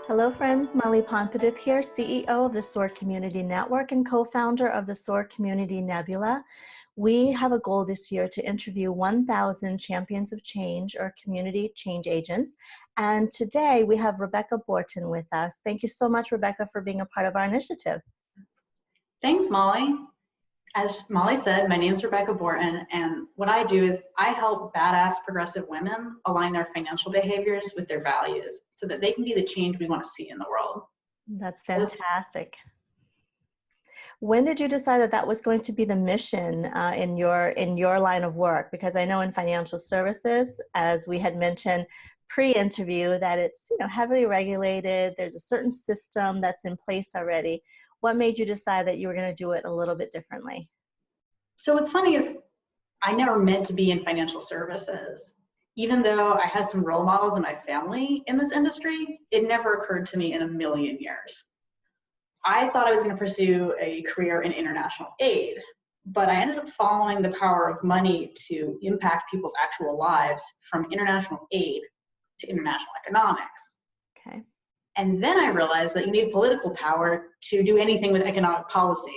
Hello friends, Molly Ponpadith here, CEO of the SOAR Community Network and co-founder of the SOAR Community Nebula. We have a goal this year to interview 1,000 champions of change or community change agents. And today we have Rebecca Borton with us. Thank you so much, Rebecca, for being a part of our initiative. Thanks, Molly. As Molly said, my name is Rebecca Borton, and what I do is I help badass progressive women align their financial behaviors with their values so that they can be the change we want to see in the world. That's fantastic. When did you decide that that was going to be the mission in your line of work? Because I know in financial services, as we had mentioned pre-interview, that it's heavily regulated. There's a certain system that's in place already. What made you decide that you were going to do it a little bit differently? So what's funny is I never meant to be in financial services. Even though I had some role models in my family in this industry, it never occurred to me in a million years. I thought I was going to pursue a career in international aid, but I ended up following the power of money to impact people's actual lives from international aid to international economics. Okay. And then I realized that you need political power to do anything with economic policy.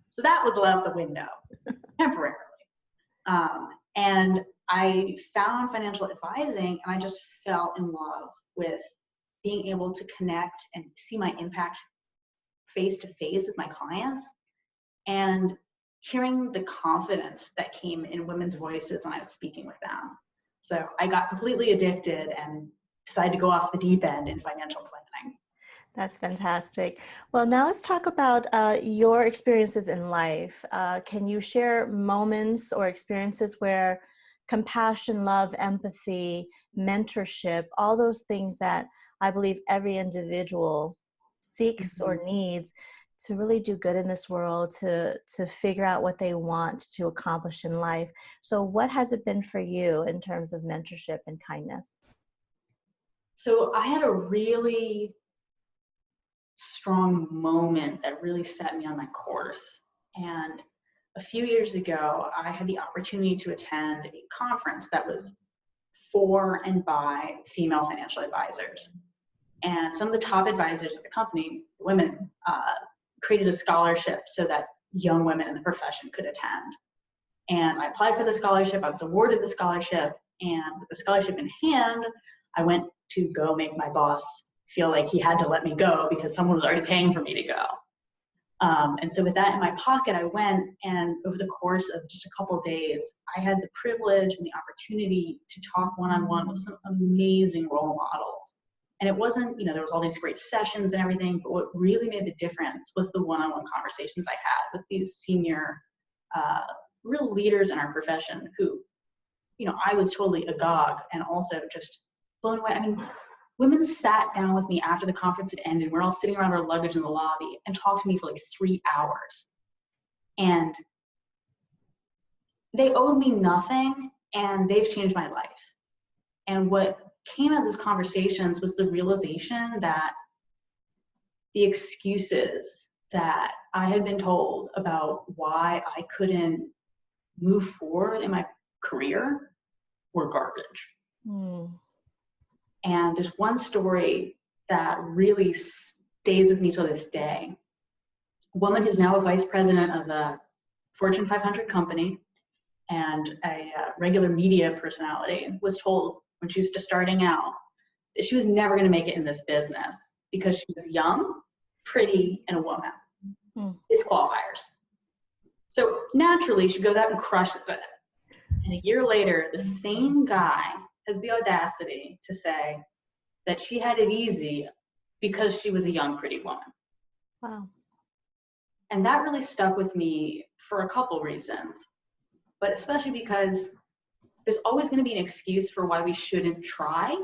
So that was out the window temporarily. And I found financial advising, and I just fell in love with being able to connect and see my impact face to face with my clients and hearing the confidence that came in women's voices when I was speaking with them. So I got completely addicted and decided to go off the deep end in financial planning. That's fantastic. Well, now let's talk about your experiences in life. Can you share moments or experiences where compassion, love, empathy, mentorship, all those things that I believe every individual seeks or needs to really do good in this world, to figure out what they want to accomplish in life. So what has it been for you in terms of mentorship and kindness? So I had a really strong moment that really set me on my course. And a few years ago, I had the opportunity to attend a conference that was for and by female financial advisors. And some of the top advisors at the company, women, created a scholarship so that young women in the profession could attend. And I applied for the scholarship, I was awarded the scholarship, and with the scholarship in hand, I went to go make my boss feel like he had to let me go because someone was already paying for me to go. And so with that in my pocket, I went, and over the course of just a couple of days, I had the privilege and the opportunity to talk one-on-one with some amazing role models. And it wasn't, there was all these great sessions and everything, but what really made the difference was the one-on-one conversations I had with these senior, real leaders in our profession who, I was totally agog and also just blown away. I mean, women sat down with me after the conference had ended. We're all sitting around our luggage in the lobby and talked to me for like 3 hours. And they owed me nothing, and they've changed my life. And what came out of those conversations was the realization that the excuses that I had been told about why I couldn't move forward in my career were garbage. And there's one story that really stays with me till this day. A woman who's now a vice president of a Fortune 500 company and a regular media personality was told when she was just starting out that she was never going to make it in this business because she was young, pretty, and a woman. Disqualifiers. So naturally, she goes out and crushes it. And a year later, the same guy has the audacity to say that she had it easy because she was a young, pretty woman. Wow. And that really stuck with me for a couple reasons, but especially because there's always going to be an excuse for why we shouldn't try.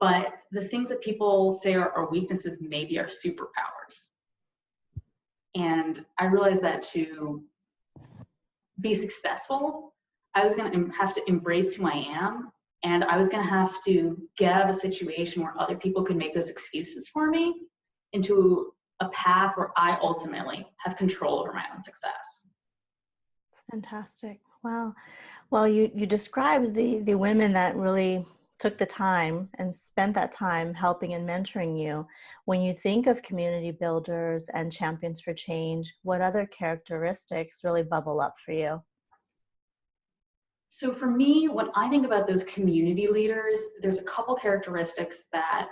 But the things that people say are weaknesses maybe are superpowers. And I realized that to be successful, I was going to have to embrace who I am, and I was going to have to get out of a situation where other people could make those excuses for me into a path where I ultimately have control over my own success. It's fantastic. Wow. Well, you described the women that really took the time and spent that time helping and mentoring you. When you think of community builders and champions for change, what other characteristics really bubble up for you? So for me, when I think about those community leaders, there's a couple characteristics that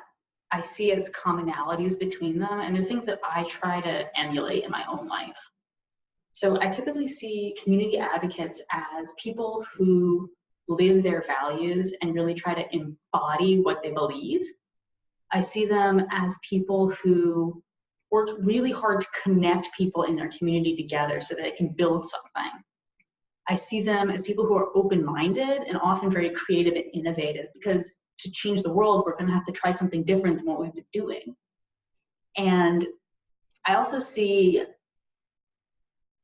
I see as commonalities between them, and they're things that I try to emulate in my own life. So I typically see community advocates as people who live their values and really try to embody what they believe. I see them as people who work really hard to connect people in their community together so that they can build something. I see them as people who are open-minded and often very creative and innovative, because to change the world, we're going to have to try something different than what we've been doing. And I also see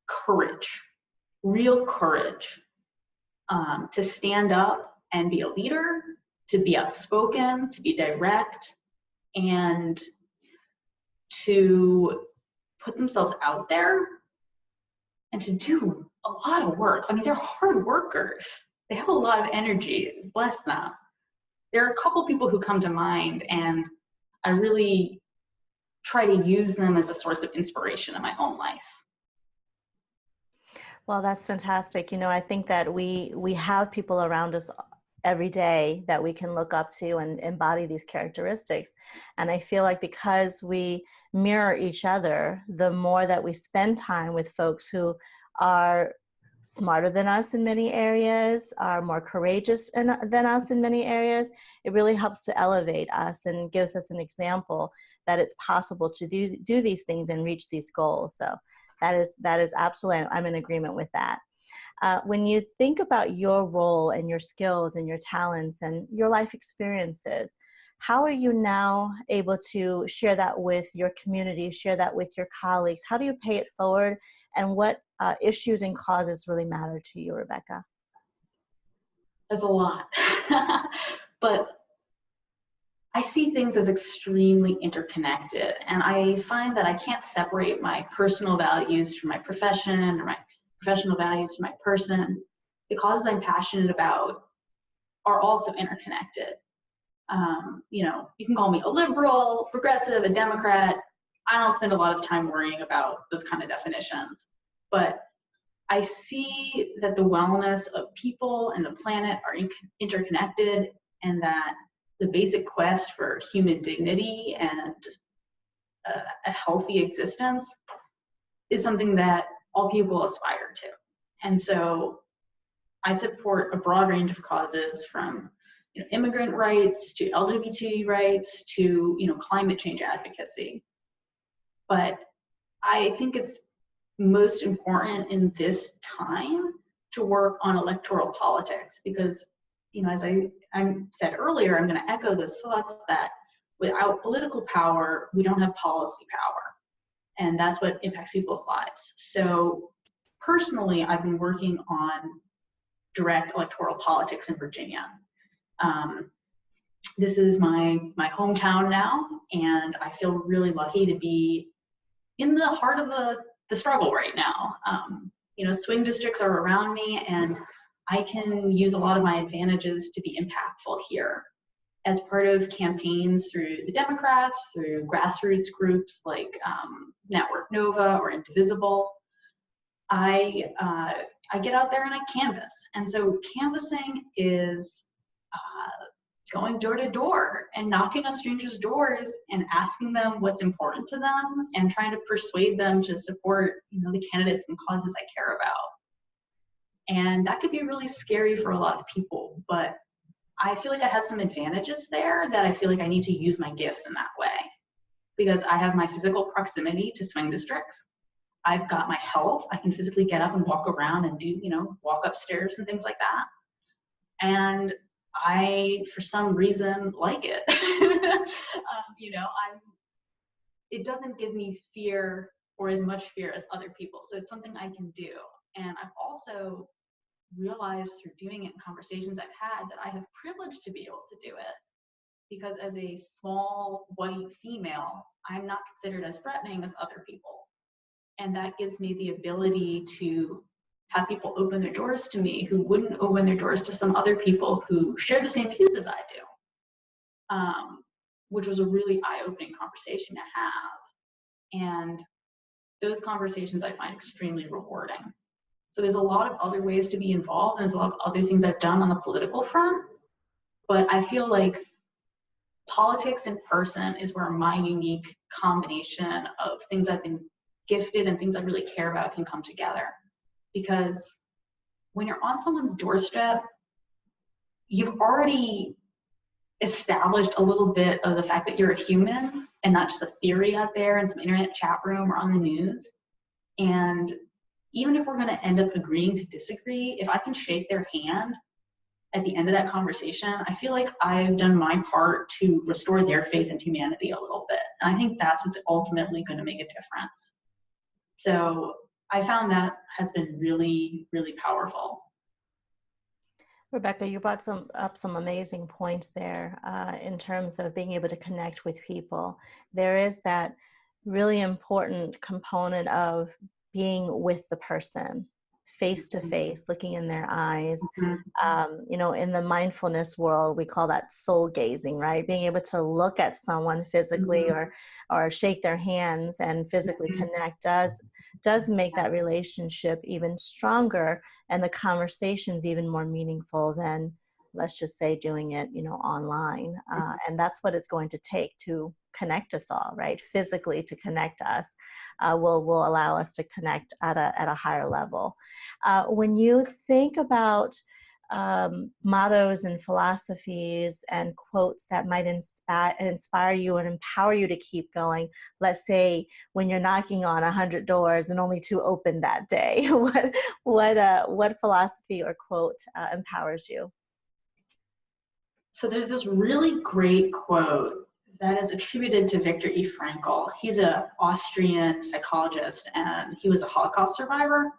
courage, real courage, to stand up and be a leader, to be outspoken, to be direct, and to put themselves out there and to do a lot of work. I mean, they're hard workers. They have a lot of energy, bless them. There are a couple people who come to mind, and I really try to use them as a source of inspiration in my own life. Well, that's fantastic. I think that we have people around us every day that we can look up to and embody these characteristics. And I feel like because we mirror each other, the more that we spend time with folks who are smarter than us in many areas, are more courageous than us in many areas, it really helps to elevate us and gives us an example that it's possible to do these things and reach these goals. So that is absolutely, I'm in agreement with that. When you think about your role and your skills and your talents and your life experiences, how are you now able to share that with your community, share that with your colleagues? How do you pay it forward? And what issues and causes really matter to you, Rebecca? That's a lot. But I see things as extremely interconnected, and I find that I can't separate my personal values from my profession or my professional values from my person. The causes I'm passionate about are also interconnected. You can call me a liberal, progressive, a Democrat. I don't spend a lot of time worrying about those kind of definitions, but I see that the wellness of people and the planet are interconnected, and that the basic quest for human dignity and a healthy existence is something that all people aspire to. And so I support a broad range of causes, from immigrant rights to LGBT rights to climate change advocacy. But I think it's most important in this time to work on electoral politics, because as I said earlier, I'm going to echo those thoughts that without political power, we don't have policy power. And that's what impacts people's lives. So personally, I've been working on direct electoral politics in Virginia. This is my hometown now, and I feel really lucky to be in the heart of the struggle right now. Swing districts are around me, and I can use a lot of my advantages to be impactful here. As part of campaigns through the Democrats, through grassroots groups like Network Nova or Indivisible, I get out there and I canvass. And so canvassing is going door to door and knocking on strangers' doors and asking them what's important to them and trying to persuade them to support the candidates and causes I care about. And that could be really scary for a lot of people, but I feel like I have some advantages there that I feel like I need to use my gifts in that way, because I have my physical proximity to swing districts. I've got my health. I can physically get up and walk around and do, walk upstairs and things like that. And I, for some reason, like it. It doesn't give me fear or as much fear as other people. So it's something I can do. And I've also realized through doing it in conversations I've had that I have privilege to be able to do it, because as a small white female, I'm not considered as threatening as other people. And that gives me the ability to have people open their doors to me who wouldn't open their doors to some other people who share the same views as I do. which was a really eye-opening conversation to have. And those conversations I find extremely rewarding. So there's a lot of other ways to be involved, and there's a lot of other things I've done on the political front, but I feel like politics in person is where my unique combination of things I've been gifted and things I really care about can come together. Because when you're on someone's doorstep, you've already established a little bit of the fact that you're a human and not just a theory out there in some internet chat room or on the news. And even if we're going to end up agreeing to disagree, if I can shake their hand at the end of that conversation, I feel like I've done my part to restore their faith in humanity a little bit. And I think that's what's ultimately going to make a difference. So I found that has been really, really powerful. Rebecca, you brought up some amazing points there in terms of being able to connect with people. There is that really important component of being with the person, face to face, looking in their eyes. In the mindfulness world, we call that soul gazing, right? Being able to look at someone physically or shake their hands and physically connect does make that relationship even stronger and the conversations even more meaningful than, let's just say, doing it, online. And that's what it's going to take to connect us all, right? Physically to connect us will allow us to connect at a higher level. When you think about mottos and philosophies and quotes that might inspire you and empower you to keep going, let's say when you're knocking on 100 doors and only 2 open that day, what philosophy or quote empowers you? So there's this really great quote that is attributed to Viktor E. Frankl. He's an Austrian psychologist, and he was a Holocaust survivor.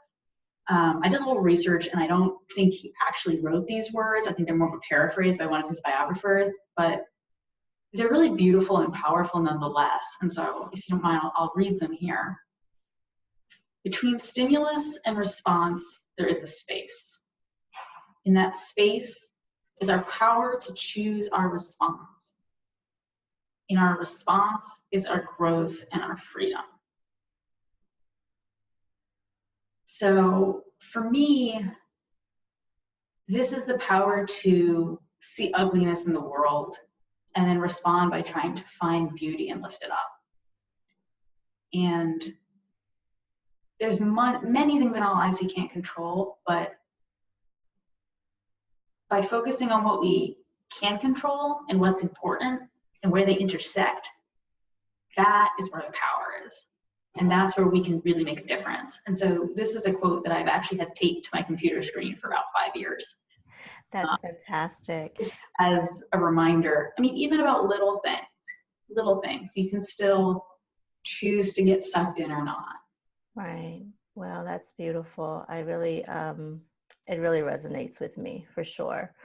I did a little research, and I don't think he actually wrote these words. I think they're more of a paraphrase by one of his biographers, but they're really beautiful and powerful nonetheless. And so if you don't mind, I'll read them here. Between stimulus and response, there is a space. In that space is our power to choose our response. In our response is our growth and our freedom. So for me, this is the power to see ugliness in the world and then respond by trying to find beauty and lift it up. And there's many things in our lives we can't control, but by focusing on what we can control and what's important and where they intersect, that is where the power is. And that's where we can really make a difference. And so this is a quote that I've actually had taped to my computer screen for about 5 years. That's fantastic. Just as a reminder, I mean, even about little things, you can still choose to get sucked in or not. Right. Well, that's beautiful. It really resonates with me for sure.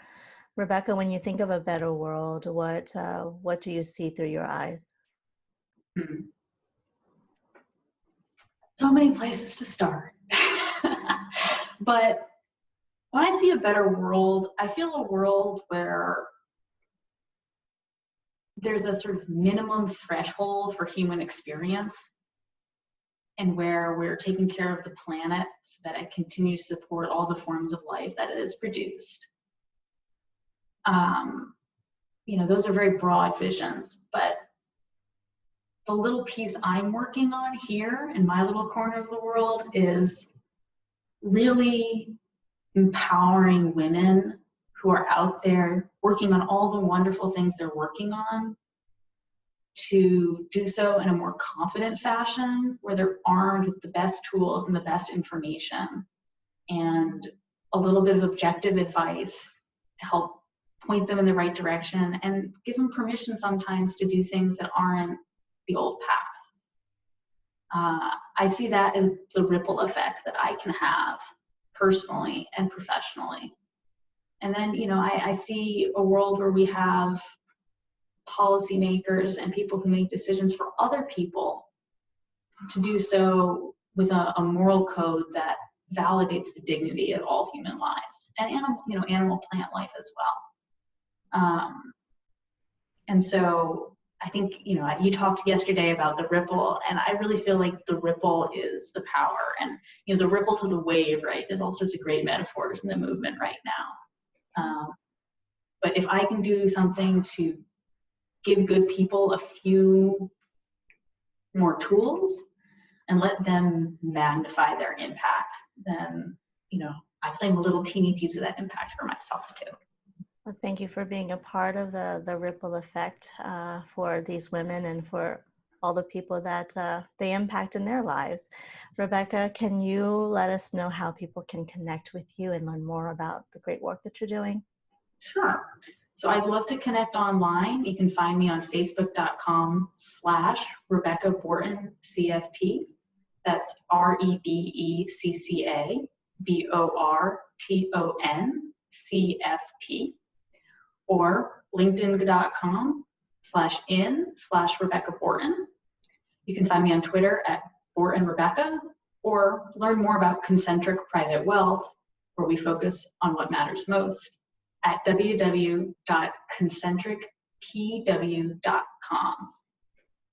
Rebecca, when you think of a better world, what do you see through your eyes? So many places to start. But when I see a better world, I feel a world where there's a sort of minimum threshold for human experience and where we're taking care of the planet so that it continues to support all the forms of life that it has produced. Those are very broad visions, but the little piece I'm working on here in my little corner of the world is really empowering women who are out there working on all the wonderful things they're working on to do so in a more confident fashion where they're armed with the best tools and the best information and a little bit of objective advice to help point them in the right direction and give them permission sometimes to do things that aren't the old path. I see that as the ripple effect that I can have personally and professionally. And then, I see a world where we have policymakers and people who make decisions for other people to do so with a moral code that validates the dignity of all human lives and animal plant life as well. And so I think, you talked yesterday about the ripple, and I really feel like the ripple is the power. And, the ripple to the wave, right, is all sorts of great metaphors in the movement right now. But if I can do something to give good people a few more tools and let them magnify their impact, then, I claim a little teeny piece of that impact for myself too. Well, thank you for being a part of the ripple effect for these women and for all the people that they impact in their lives. Rebecca, can you let us know how people can connect with you and learn more about the great work that you're doing? Sure. So I'd love to connect online. You can find me on facebook.com/Rebecca Borton CFP. That's REBECCA BORTON CFP. Or linkedin.com/in/Rebecca Borton. You can find me on Twitter at Borton Rebecca, or learn more about Concentric Private Wealth, where we focus on what matters most, at www.concentricpw.com.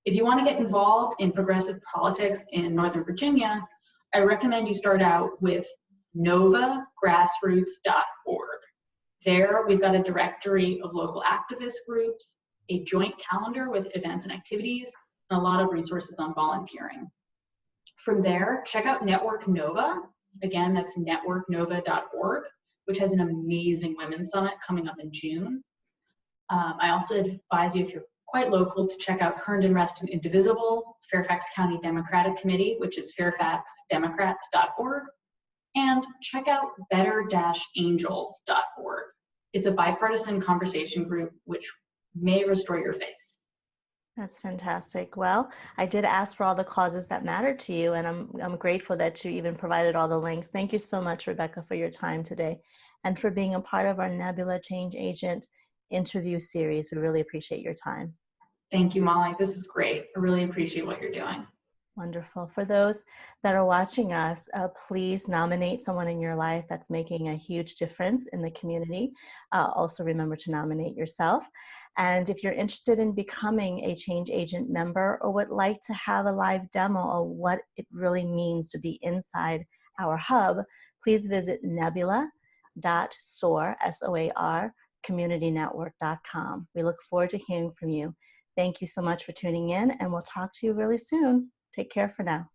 If you want to get involved in progressive politics in Northern Virginia, I recommend you start out with novagrassroots.org. There, we've got a directory of local activist groups, a joint calendar with events and activities, and a lot of resources on volunteering. From there, check out Network Nova. Again, that's networknova.org, which has an amazing women's summit coming up in June. I also advise you, if you're quite local, to check out Herndon Reston Indivisible, Fairfax County Democratic Committee, which is fairfaxdemocrats.org, and check out better-angels.org. It's a bipartisan conversation group which may restore your faith. That's fantastic. Well, I did ask for all the causes that matter to you, and I'm grateful that you even provided all the links. Thank you so much, Rebecca, for your time today and for being a part of our Nebula Change Agent interview series. We really appreciate your time. Thank you, Molly. This is great. I really appreciate what you're doing. Wonderful. For those that are watching us, please nominate someone in your life that's making a huge difference in the community. Also remember to nominate yourself. And if you're interested in becoming a Change Agent member or would like to have a live demo of what it really means to be inside our hub, please visit nebula.soar, S-O-A-R, communitynetwork.com. We look forward to hearing from you. Thank you so much for tuning in, and we'll talk to you really soon. Take care for now.